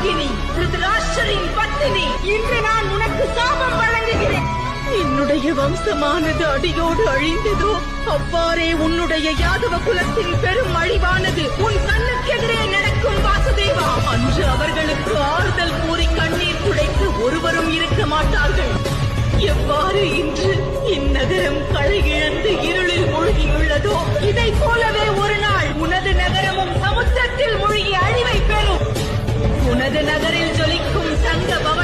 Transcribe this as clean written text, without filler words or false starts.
அர்த்தாங்கினி, திருதராஷ்டிரரின் பத்தினி, இன்று நான் உனக்கு சாபம் வழங்குகிறேன். என்னுடைய வம்சமானது அடியோடு அழிந்ததோ, அவ்வாறே உன்னுடைய யாதவ குலத்தின் பெரும் அழிவானது உன் கண்ணுக்கெதிரே நடக்கும் வாசுதேவா. அன்று அவர்களுக்கு ஆறுதல் கூறி கண்ணீர் துடைத்து ஒருவரும் இருக்க மாட்டார்கள். எவ்வாறு இன்று இந்நகரம் களை இழந்து இருளில் மூழ்கியுள்ளதோ, இதை போலவே ஒரு நாள் உனது நகரமும் சமுத்திரத்தில் மூழ்கி அழிவை பெறும். உனது நகரில் ஜொலிக்கும் சங்க பவ